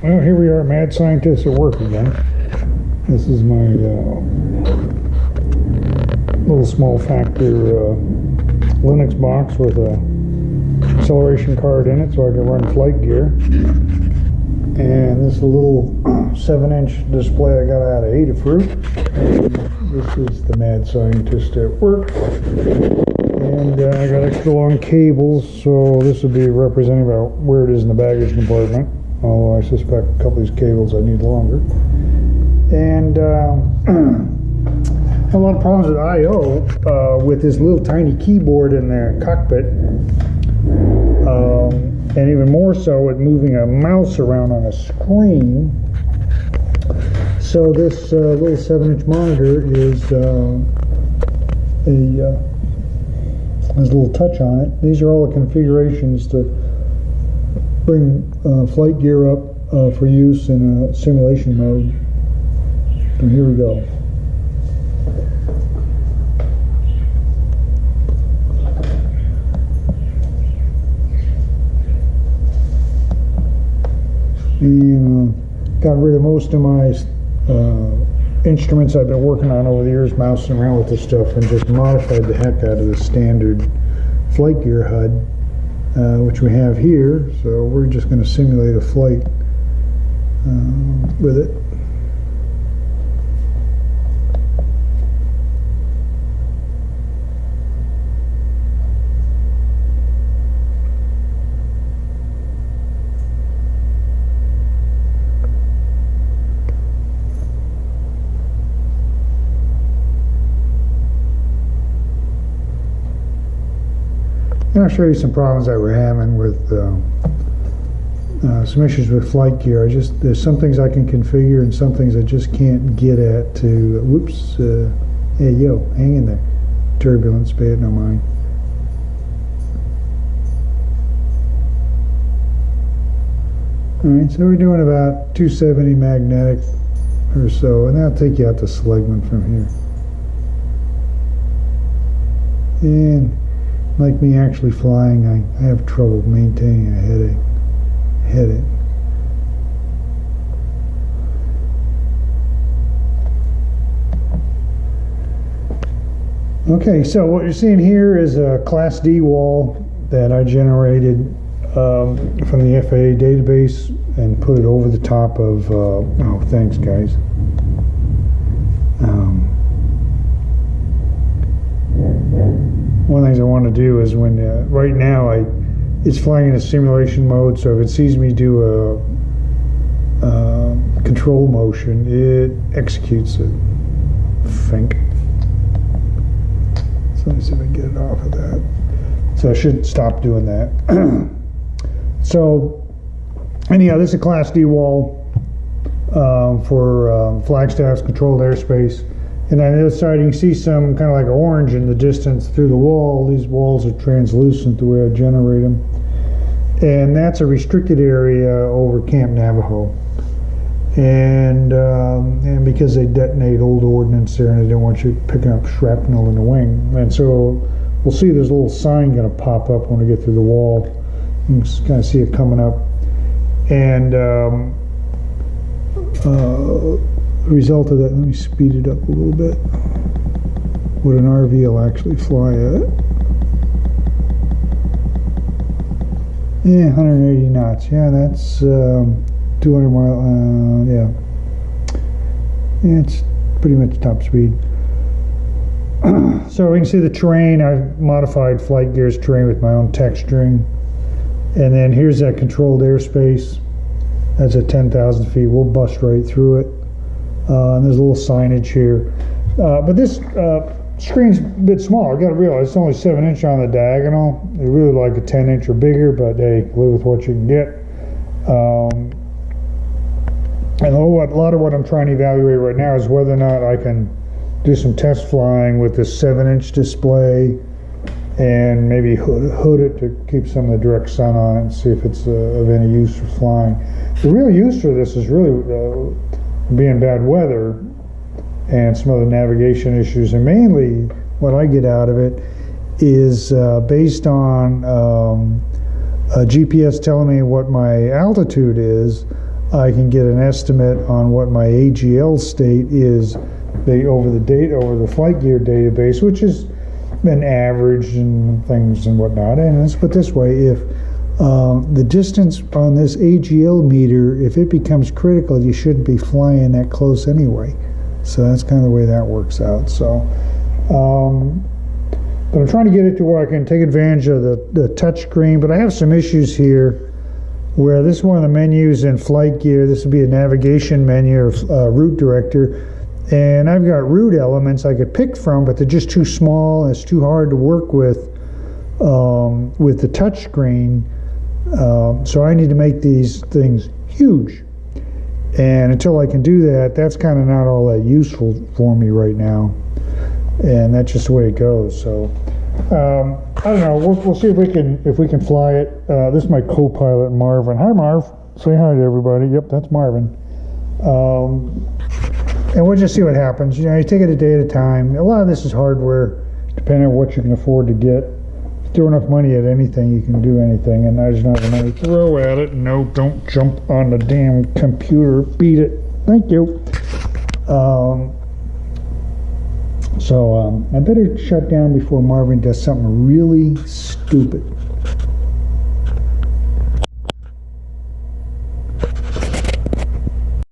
Well, here we are, mad scientists at work again. This is my little small factor Linux box with a acceleration card in it so I can run flight gear. And this is a little 7-inch display I got out of Adafruit. This is the mad scientist at work. And I got extra long cables, so this would be representing about where it is in the baggage compartment. Although I suspect a couple of these cables I need longer. And a lot of problems with I/O with this little tiny keyboard in the cockpit. And even more so with moving a mouse around on a screen. So this little 7-inch monitor is has a little touch on it. These are all the configurations to bring flight gear up for use in a simulation mode. And here we go. And got rid of most of my instruments I've been working on over the years, mousing around with this stuff, and just modified the heck out of the standard flight gear HUD, which we have here. So we're just going to simulate a flight with it. And I'll show you some problems that we're having with some issues with flight gear. There's some things I can configure and some things I just can't get at to, whoops, hey, yo, hang in there. Turbulence, be it no mind. Alright, so we're doing about 270 magnetic or so, and that'll take you out to Seligman from here. And like me actually flying, I have trouble maintaining a headache. Okay, so what you're seeing here is a Class D wall that I generated from the FAA database and put it over the top of, oh, thanks guys. One of the things I want to do is when, right now it's flying in a simulation mode, so if it sees me do a control motion, it executes it, think. So let me see if I can get it off of that. So I should stop doing that. So anyhow, this is a Class D wall for Flagstaff's controlled airspace. And on the other side, you can see some kind of like orange in the distance through the wall. These walls are translucent the way I generate them. And that's a restricted area over Camp Navajo. And because they detonate old ordnance there and they don't want you picking up shrapnel in the wing. And so we'll see there's a little sign going to pop up when we get through the wall. You can kind of see it coming up. And result of that, let me speed it up a little bit. What an RV will actually fly at. Yeah, 180 knots. Yeah, that's 200 mile. Yeah, it's pretty much top speed. So we can see the terrain. I've modified flight gear's terrain with my own texturing. And then here's that controlled airspace. That's at 10,000 feet. We'll bust right through it. And there's a little signage here. But this screen's a bit small. I got to realize it's only 7-inch on the diagonal. They really like a 10-inch or bigger, but hey, live with what you can get. And a lot of what I'm trying to evaluate right now is whether or not I can do some test flying with this 7-inch display and maybe hood it to keep some of the direct sun on it and see if it's of any use for flying. The real use for this is really being bad weather and some other navigation issues, and mainly what I get out of it is based on a GPS telling me what my altitude is. I can get an estimate on what my AGL state is over the flight gear database, which has been averaged and things and whatnot. And let's put it this way, if the distance on this AGL meter, if it becomes critical, you shouldn't be flying that close anyway. So that's kind of the way that works out. So, but I'm trying to get it to where I can take advantage of the touch screen, but I have some issues here where this is one of the menus in flight gear. This would be a navigation menu or route director. And I've got route elements I could pick from, but they're just too small and it's too hard to work with the touch screen. So I need to make these things huge. And until I can do that, that's kind of not all that useful for me right now. And that's just the way it goes. So I don't know. We'll see if we can fly it. This is my co-pilot Marvin. Hi, Marv. Say hi to everybody. Yep, that's Marvin. And we'll just see what happens. You know, you take it a day at a time. A lot of this is hardware, depending on what you can afford to get. If you throw enough money at anything, you can do anything. And I just not the money to throw at it. No, don't jump on the damn computer. Beat it. Thank you. So I better shut down before Marvin does something really stupid.